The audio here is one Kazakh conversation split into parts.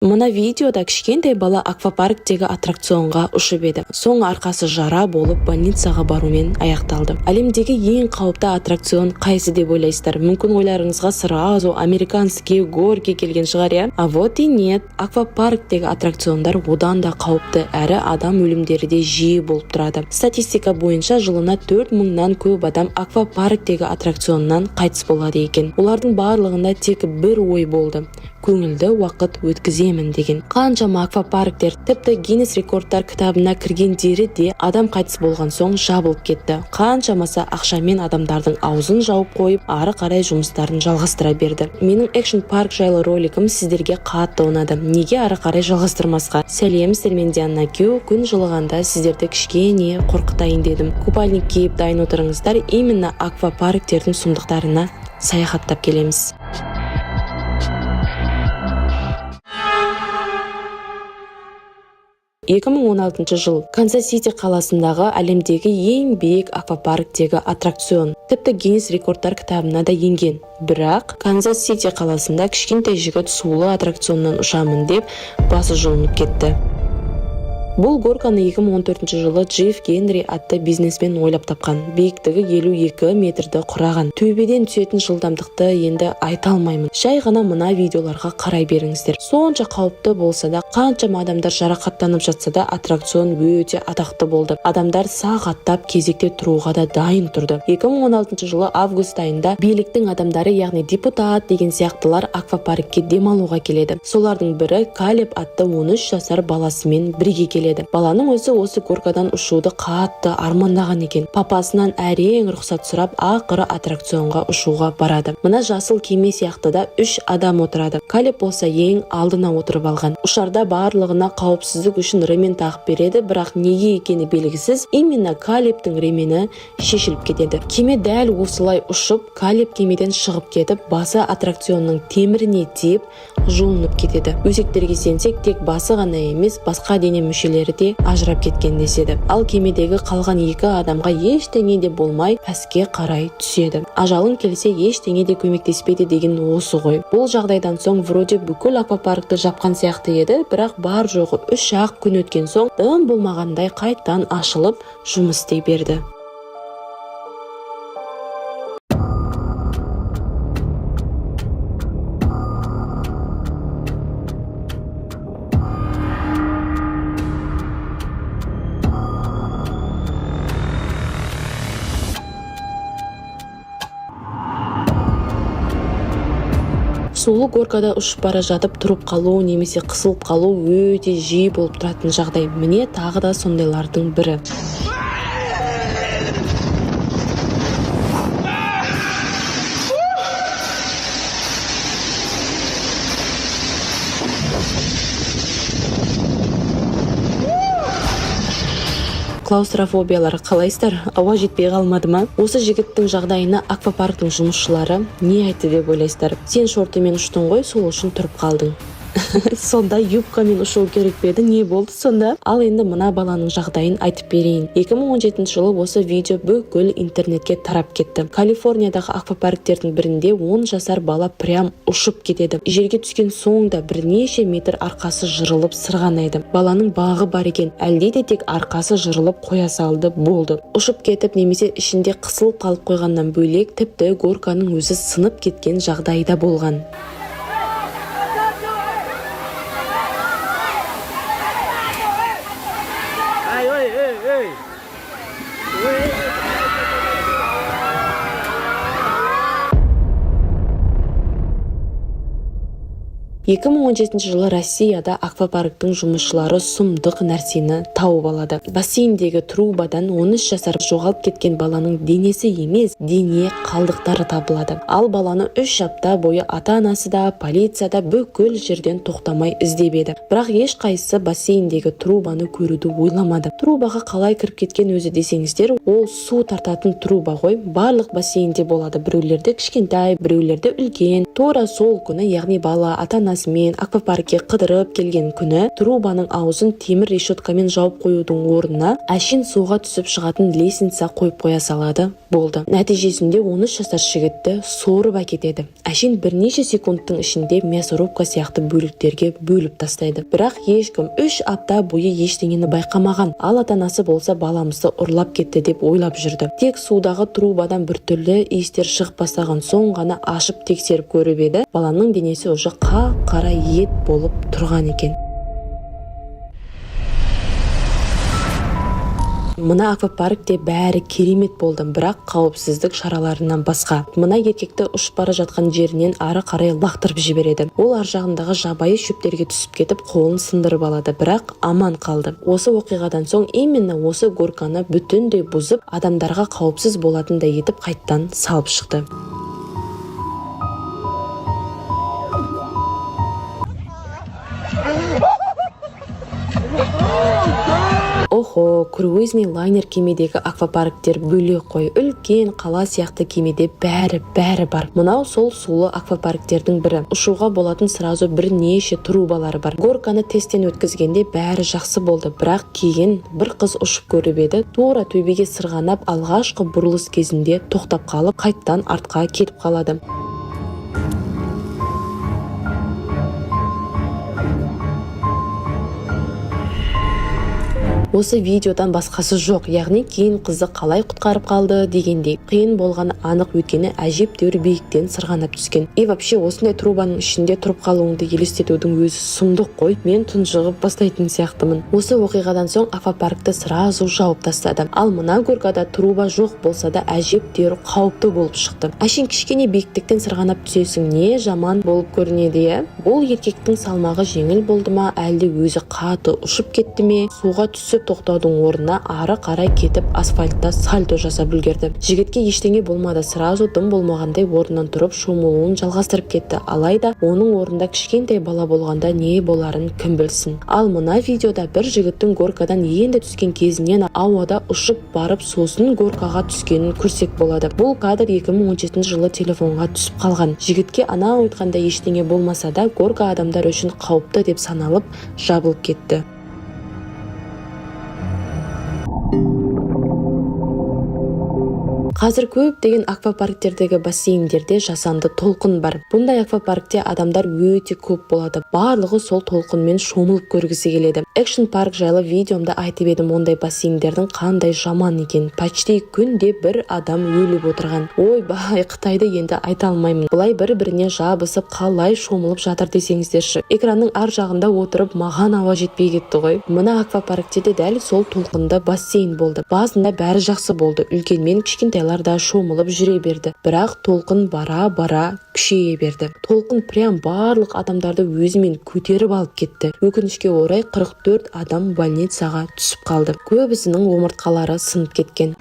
Мына видеода кішкентай бала аквапарктегі аттракционға ұшып еді. Соң арқасы жара болып больницаға барумен аяқталды. Әлемдегі ең қауіпті аттракцион қайсы деп ойлайсыздар? Мүмкін ойларыңызға сразу американский горки келген шығар, я? А вот и нет. Аквапарктегі аттракциондар одан да қауіпті, әрі адам өлімдері де жиі болып тұрады. Статистика бойынша жылына 4000-нан көп адам аквапарктегі аттракционнан қайтыс болады екен. Олардың барлығында тек бір ой болды: көңілді уақыт өткіземін деген. Қаншама аквапарктер, тіпті Гиннес рекордтар кітабына кіргендері де адам қайтыс болған соң жабылып кетті. Қаншамасы ақшамен адамдардың аузын жауып қойып, ары қарай жұмыстарын жалғастыра берді. Менің экшн парк жайлы роликім сіздерге қатты ұнады. Неге ары қарай жалғастырмасқа? Сәлем, сіздермен Диана Кю. Күн жылығанда сіздерді кішкене қорқытайын дедім. Купальник киіп дайын отырыңыздар. Именно аквапарктердің сұмдықтарына саяхаттап келеміз. 2016 жыл Канзас-Сити қаласындағы әлемдегі ең биік аквапарктегі аттракцион. Тіпті Гиннес рекордтар кітабына да енген. Бірақ Канзас-Сити қаласында кішкентай жігіт сулы аттракционнан ұшамын деп басы жұлынып кетті. Бұл горканы 2014 жылы Джефф Генри атты бизнесмен ойлап тапқан. Биіктігі 52 метрді құраған. Төбеден түсетін жылдамдықты енді айта алмаймын. Жай ғана мына видеоларға қарай беріңіздер. Сонша қауіпті болса да, қаншама адамдар жарақаттанып жатса да, аттракцион өте атақты болды. Адамдар сағаттап кезекте тұруға да дайын тұрды. 2016 жылы август айында биліктің адамдары, яғни депутат деген сияқтылар аквапаркке демалуға келеді. Солардың бірі Калеб атты 13 жасар баласымен бірге келеді. Баланың өзі осы горкадан ұшуды қатты армандаған екен. Папасынан әрең рұқсат сұрап, ақыры аттракционға ұшуға барады. Мына жасыл кеме сияқты да 3 адам отырады. Калеб болса ең алдына отырып алған. Ұшарда барлығына қауіпсіздік үшін ремен тағып береді, бірақ неге екені белгісіз, именно Калебтің ремені шешіліп кетеді. Кеме дәл осылай ұшып, Калеб кемеден шығып кетіп, басы аттракционның теміріне тиіп, жұлынып кетеді. Өзектерге сенсек, тек басы ғана емес, басқа дене мүшелері де ажырап кеткен деседі. Ал кемедегі қалған 2 адамға ештеңе де болмай пәске қарай түседі. Ажалың келсе ештеңе де көмектеспейді деген осы ғой. Бұл жағдайдан соң вроде бүкіл аквапаркты жапқан сияқты еді, бірақ бар жоғы 3-ақ күн өткен соң дым болмағандай қайттан ашылып жұмыс істей берді. Сулы горкада ұшып бара жатып тұрып қалу немесе қысылып қалу өте жиі болып тұратын жағдай. Міне тағы да сондайлардың бірі. Клаустрофобиялары қалайсыздар? Ауа жетпей қалмады ма? Осы жігіттің жағдайына аквапарктың жұмысшылары не айтты деп ойлайсыздар? Сен шортымен ұштың ғой, сол үшін тұрып қалдың. Сонда юбкамен ұшу керек педі, не болды сонда? Ал енді мына баланың жағдайын айтып берейін. 2017 жылы осы видео бүкіл интернетке тарап кетті. Калифорниядағы аквапарктердің бірінде 10 жасар бала прям ұшып кетеді. Жерге түскен соңда бірнеше метр арқасы жырылып сырғанайды. Баланың бағы бар екен, әлде де тек арқасы жырылып қоя салды, болды. Ұшып кетіп немесе ішінде қысылып қалып қойғаннан бөлек, тіпті горканың өзі сынып кеткен жағдайда болған. Hey! 2017 жылы Россияда аквапарктың жұмысшылары сұмдық нәрсені тауып алады. Бассейндегі трубадан 13 жасар жоғалып кеткен баланың денесі емес, дене қалдықтары табылады. Ал баланы 3 апта бойы ата-анасы да, полиция да бүкіл жерден тоқтамай іздеп еді. Бірақ ешқайсысы бассейндегі трубаны көруді ойламады. Трубаға қалай кіріп кеткен өзі десеңіздер, ол су тартатын труба ғой. Барлық бассейнде болады. Біреулерде кішкентай, біреулерде үлкен. Тура сол күні, яғни бала ата-анасы машинасымен аквапаркке қыдырып келген күні трубаның аузын темір решеткамен жауып қоюдың орнына әшейін суға түсіп шығатын лестница қойып қоя салады. Болды. Нәтижесінде 13 жасар жігітті суырып әкетеді. Әшейін бірнеше секундтың ішінде мясорубка сияқты бөліктерге бөліп тастайды. Бірақ ешкім 3 апта бойы ештеңені байқамаған. Ал ата-анасы болса баламызды ұрлап кетті деп ойлап жүрді. Тек судағы трубадан біртүрлі иістер шығып бастаған соң ғана ашып тексеріп көріп еді, баланың денесі уже қара ет болып тұрған екен. Мына аквапаркте бәрі керемет болды, бірақ қауіпсіздік шараларынан басқа. Мына еркекті ұшып бара жатқан жерінен ары қарай лақтырып жібереді. Ол ар жағындағы жабайы шөптерге түсіп кетіп, қолын сындырып алады, бірақ аман қалды. Осы оқиғадан соң именно осы горканы бүтіндей бұзып, адамдарға қауіпсіз болатындай етіп қайттан салып шықты. Охо, круизный лайнер кемедегі аквапарктер бөлек қой. Үлкен қала сияқты кемеде бәрі бар. Мынау сол сулы аквапарктердің бірі. Ұшуға болатын сразу бірнеше трубалары бар. Горканы тесттен өткізгенде бәрі жақсы болды, бірақ кейін бір қыз ұшып көріп еді, тура төбеге сырғанап алғашқы бұрылыс кезінде тоқтап қалып, қайттан артқа кетіп қалады. Осы видеодан басқасы жоқ, яғни кейін қызды қалай құтқарып қалды дегендей. Қиын болғаны анық, өйткені әжептәуір биіктен сырғанап түскен. Вообще осындай трубаның ішінде тұрып қалуыңды елестетудің өзі сұмдық қой. Мен тұншығып бастайтын сияқтымын. Осы оқиғадан соң аквапаркті сразу жауып тастады. Ал мына горкада труба жоқ болса да әжептәуір қауіпті болып шықты. Әшейін кішкене биіктіктен сырғанап түсесің, не жаман болып көрінеді, иә? Бұл еркектің салмағы жеңіл болды ма, әлде өзі қаты ұшып кетті ме? Суға түсіп тоқтаудың орнына ары қарай кетіп асфальтта сальто жасап үлгерді. Жігітке ештеңе болмады, сразу дым болмағандай орнынан тұрып шомылуын жалғастырып кетті. Алайда оның орнында кішкентай бала болғанда не боларын кім білсін. Ал мына видеода бір жігіттің горкадан енді түскен кезінен ауада ұшып барып сосын горкаға түскенін көрсек болады. Бұл кадр 2017 жылы телефонға түсіп қалған. Жігітке анау айтқанда ештеңе болмаса да горка адамдар үшін қауіпті деп саналып жабылып кетті. Қазір көптеген аквапарктердегі бассейндерде жасанды толқын бар. Бұндай аквапаркте адамдар өте көп болады. Барлығы сол толқынмен шомылып көргісі келеді. Экшн парк жайлы видеомда айтып едім, ондай бассейндердің қандай жаман екен. Почти күнде бір адам өліп отырған. Ойбай, Қытайды енді айта алмаймын. Бұлай бір-біріне жабысып қалай шомылып жатыр десеңіздерші. Экранның ар жағында отырып маған ауа жетпей кетті ғой. Мына аквапаркте де дәл сол толқынды бассейн болды. Басында бәрі жақсы болды. Үлкен мен кішкентайлар да шомылып жүре берді. Бірақ толқын бара күшейе берді. Толқын прям барлық адамдарды өзімен көтеріп алып кетті. Өкінішке орай 44 адам больницаға түсіп қалды. Көбісінің омыртқалары сынып кеткен.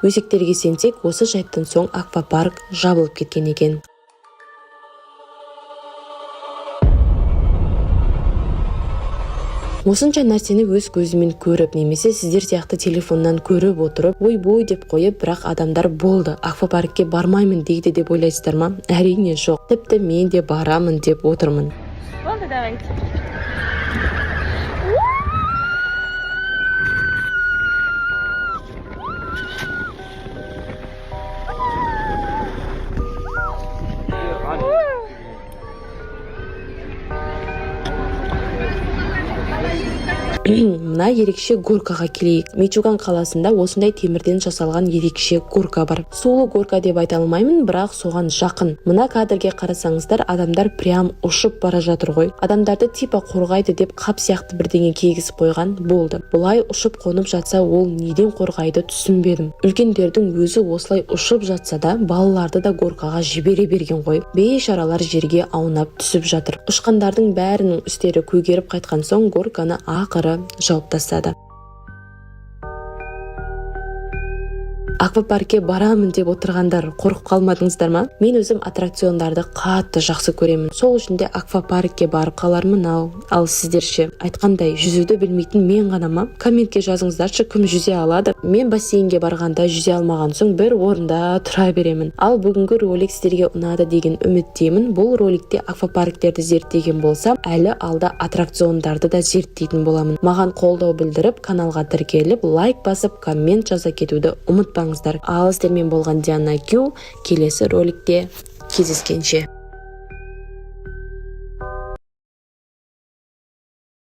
Өсектерге сенсек, осы жайттан соң аквапарк жабылып кеткен екен. Осынша нәрсені өз көзімен көріп, немесе сіздер сияқты телефоннан көріп отырып, ой-бой деп қойып, бірақ адамдар болды, аквапаркке бармаймын дейді деп ойлайсыздар ма? Әрине жоқ. Тіпті мен де барамын деп отырмын. Мына ерекше горкаға келейік. Мичуган қаласында осындай темірден жасалған ерекше горка бар. Сулы горка деп айта алмаймын, бірақ соған жақын. Мына кадрге қарасаңыздар, адамдар прям ұшып бара жатыр ғой. Адамдарды типа қорғайды деп қап сияқты бірдеңе кигізіп қойған болды. Бұлай ұшып қонып жатса, ол неден қорғайды түсінбедім. Үлкендердің өзі осылай ұшып жатса да, балаларды да горкаға жібере берген ғой. Бейшаралар жерге аунап түсіп жатыр. Ұшқандардың бәрінің үстері көгеріп қайтқан соң горканы ақыры жауып тастады. Аквапаркке барамын деп отырғандар қорқып қалмадыңыздар ма? Мен өзім аттракциондарды қатты жақсы көремін. Сол үшін де аквапаркке барып қалармын ау. Ал сіздер ше? Айтқандай, жүзуді білмейтін мен ғана ма? Комментке жазыңыздаршы, кім жүзе алады? Мен бассейнге барғанда жүзе алмаған соң бір орында тұра беремін. Ал бүгінгі ролик сіздерге ұнады деген үміттемін. Бұл роликте аквапарктерді зерттеген болсам, әлі алда аттракциондарды да зерттейтін боламын. Маған қолдау білдіріп, каналға тіркеліп, лайк басып, коммент жаза кетуді ұмытпаңыздар. Ал сіздермен болған Диана Кю, келесі роликте кездескенше.